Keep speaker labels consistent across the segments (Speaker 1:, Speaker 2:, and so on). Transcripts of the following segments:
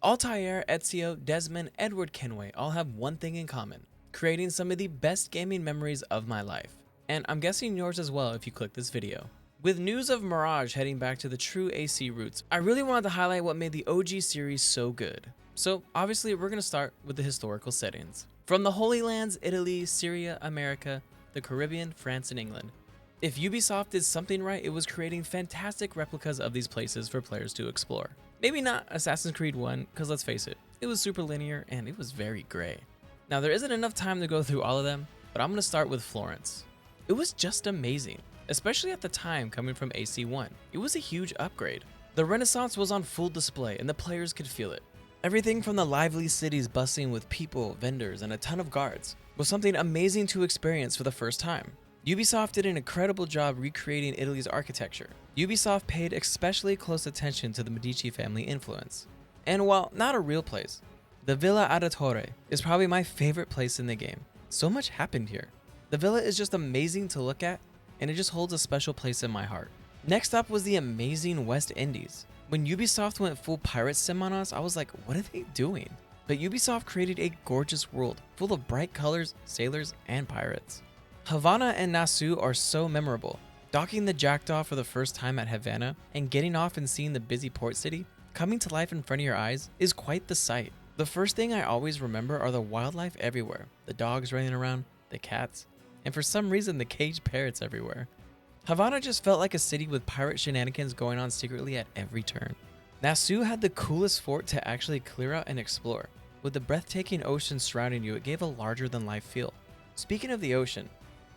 Speaker 1: Altair, Ezio, Desmond, Edward Kenway all have one thing in common: creating some of the best gaming memories of my life. And I'm guessing yours as well if you click this video. With news of Mirage heading back to the true AC roots, I really wanted to highlight what made the OG series so good. So obviously we're going to start with the historical settings. From the Holy Lands, Italy, Syria, America, the Caribbean, France, and England. If Ubisoft did something right, it was creating fantastic replicas of these places for players to explore. Maybe not Assassin's Creed 1, because let's face it, it was super linear and it was very gray. Now there isn't enough time to go through all of them, but I'm going to start with Florence. It was just amazing, especially at the time coming from AC1. It was a huge upgrade. The Renaissance was on full display and the players could feel it. Everything from the lively cities bustling with people, vendors, and a ton of guards was something amazing to experience for the first time. Ubisoft did an incredible job recreating Italy's architecture. Ubisoft paid especially close attention to the Medici family influence. And while not a real place, the Villa Adatore is probably my favorite place in the game. So much happened here. The villa is just amazing to look at, and it just holds a special place in my heart. Next up was the amazing West Indies. When Ubisoft went full pirate sim on us, I was like, what are they doing? But Ubisoft created a gorgeous world full of bright colors, sailors, and pirates. Havana and Nassau are so memorable. Docking the Jackdaw for the first time at Havana and getting off and seeing the busy port city coming to life in front of your eyes is quite the sight. The first thing I always remember are the wildlife everywhere, the dogs running around, the cats, and for some reason the caged parrots everywhere. Havana just felt like a city with pirate shenanigans going on secretly at every turn. Nassau had the coolest fort to actually clear out and explore. With the breathtaking ocean surrounding you, it gave a larger than life feel. Speaking of the ocean,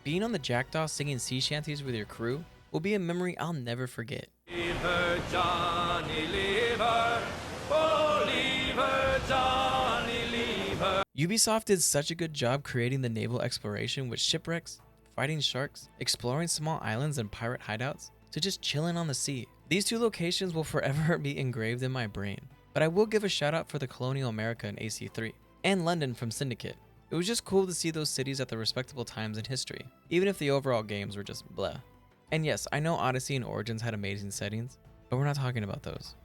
Speaker 1: being on the Jackdaw singing sea shanties with your crew will be a memory I'll never forget.
Speaker 2: Leave her, Johnny, leave her. Oh, leave her, Johnny, leave her.
Speaker 1: Ubisoft did such a good job creating the naval exploration with shipwrecks, fighting sharks, exploring small islands and pirate hideouts, to just chilling on the sea. These two locations will forever be engraved in my brain, but I will give a shout out for the Colonial America in AC3, and London from Syndicate. It was just cool to see those cities at the respectable times in history, even if the overall games were just bleh. And yes, I know Odyssey and Origins had amazing settings, but we're not talking about those.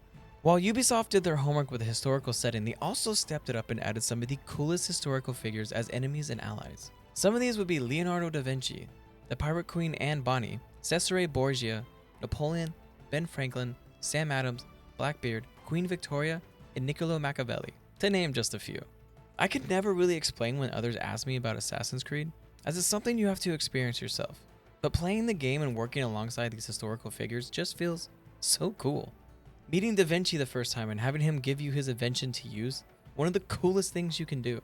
Speaker 1: While Ubisoft did their homework with a historical setting, they also stepped it up and added some of the coolest historical figures as enemies and allies. Some of these would be Leonardo da Vinci, the Pirate Queen Anne Bonny, Cesare Borgia, Napoleon, Ben Franklin, Sam Adams, Blackbeard, Queen Victoria, and Niccolo Machiavelli, to name just a few. I could never really explain when others ask me about Assassin's Creed, as it's something you have to experience yourself. But playing the game and working alongside these historical figures just feels so cool. Meeting Da Vinci the first time and having him give you his invention to use, one of the coolest things you can do.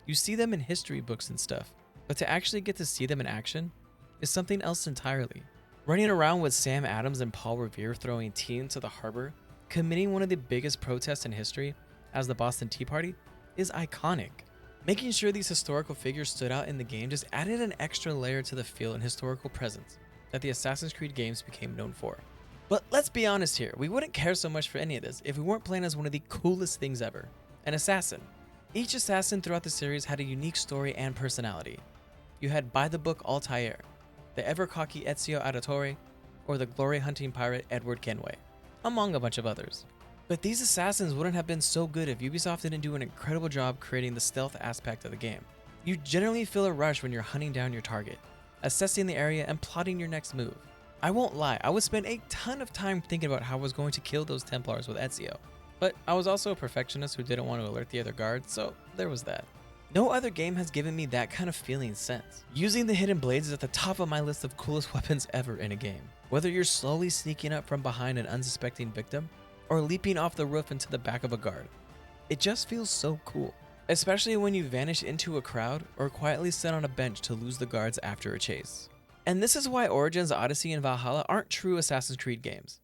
Speaker 1: You see them in history books and stuff, but to actually get to see them in action is something else entirely. Running around with Sam Adams and Paul Revere throwing tea into the harbor, committing one of the biggest protests in history as the Boston Tea Party, is iconic. Making sure these historical figures stood out in the game just added an extra layer to the feel and historical presence that the Assassin's Creed games became known for. But let's be honest here, we wouldn't care so much for any of this if we weren't playing as one of the coolest things ever, an assassin. Each assassin throughout the series had a unique story and personality. You had by-the-book Altair, the ever-cocky Ezio Auditore, or the glory-hunting pirate Edward Kenway, among a bunch of others. But these assassins wouldn't have been so good if Ubisoft didn't do an incredible job creating the stealth aspect of the game. You generally feel a rush when you're hunting down your target, assessing the area and plotting your next move. I won't lie, I would spend a ton of time thinking about how I was going to kill those Templars with Ezio. But I was also a perfectionist who didn't want to alert the other guards, so there was that. No other game has given me that kind of feeling since. Using the hidden blades is at the top of my list of coolest weapons ever in a game. Whether you're slowly sneaking up from behind an unsuspecting victim, or leaping off the roof into the back of a guard. It just feels so cool, especially when you vanish into a crowd or quietly sit on a bench to lose the guards after a chase. And this is why Origins, Odyssey, and Valhalla aren't true Assassin's Creed games.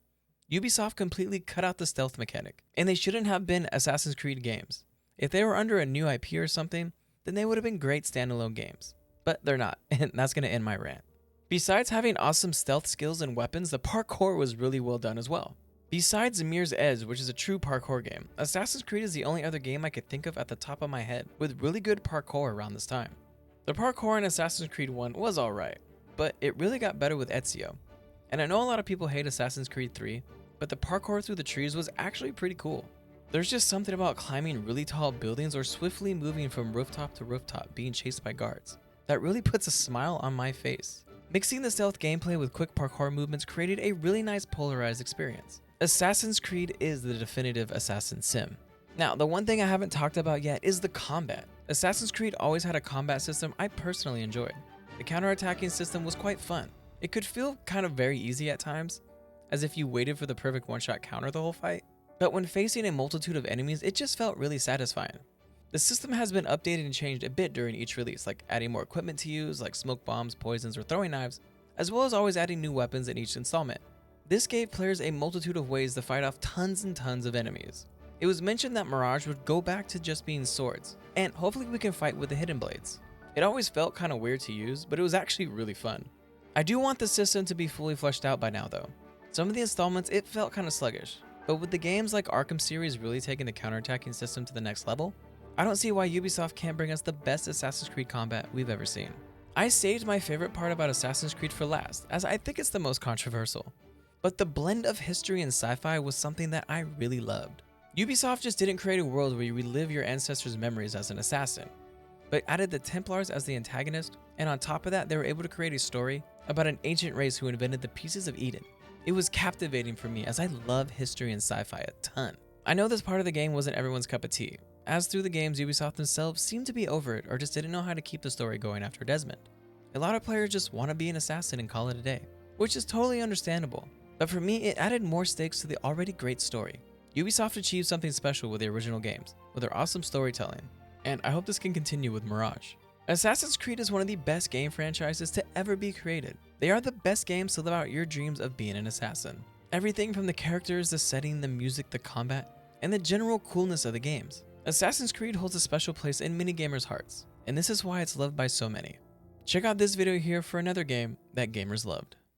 Speaker 1: Ubisoft completely cut out the stealth mechanic, and they shouldn't have been Assassin's Creed games. If they were under a new IP or something, then they would have been great standalone games. But they're not, and that's going to end my rant. Besides having awesome stealth skills and weapons, the parkour was really well done as well. Besides Mirror's Edge, which is a true parkour game, Assassin's Creed is the only other game I could think of at the top of my head with really good parkour around this time. The parkour in Assassin's Creed 1 was alright, but it really got better with Ezio. And I know a lot of people hate Assassin's Creed 3, but the parkour through the trees was actually pretty cool. There's just something about climbing really tall buildings or swiftly moving from rooftop to rooftop being chased by guards that really puts a smile on my face. Mixing the stealth gameplay with quick parkour movements created a really nice polarized experience. Assassin's Creed is the definitive assassin sim. Now, the one thing I haven't talked about yet is the combat. Assassin's Creed always had a combat system I personally enjoyed. The counterattacking system was quite fun. It could feel kind of very easy at times, as if you waited for the perfect one-shot counter the whole fight. But when facing a multitude of enemies, it just felt really satisfying. The system has been updated and changed a bit during each release, like adding more equipment to use, like smoke bombs, poisons, or throwing knives, as well as always adding new weapons in each installment. This gave players a multitude of ways to fight off tons and tons of enemies. It was mentioned that Mirage would go back to just being swords, and hopefully we can fight with the hidden blades. It always felt kind of weird to use, but it was actually really fun. I do want the system to be fully fleshed out by now though. Some of the installments it felt kind of sluggish, but with the games like Arkham series really taking the counterattacking system to the next level, I don't see why Ubisoft can't bring us the best Assassin's Creed combat we've ever seen. I saved my favorite part about Assassin's Creed for last, as I think it's the most controversial. But the blend of history and sci-fi was something that I really loved. Ubisoft just didn't create a world where you relive your ancestors' memories as an assassin, but added the Templars as the antagonist, and on top of that, they were able to create a story about an ancient race who invented the Pieces of Eden. It was captivating for me as I love history and sci-fi a ton. I know this part of the game wasn't everyone's cup of tea, as through the games Ubisoft themselves seemed to be over it or just didn't know how to keep the story going after Desmond. A lot of players just want to be an assassin and call it a day, which is totally understandable, but for me it added more stakes to the already great story. Ubisoft achieved something special with the original games, with their awesome storytelling, and I hope this can continue with Mirage. Assassin's Creed is one of the best game franchises to ever be created. They are the best games to live out your dreams of being an assassin. Everything from the characters, the setting, the music, the combat, and the general coolness of the games. Assassin's Creed holds a special place in many gamers' hearts, and this is why it's loved by so many. Check out this video here for another game that gamers loved.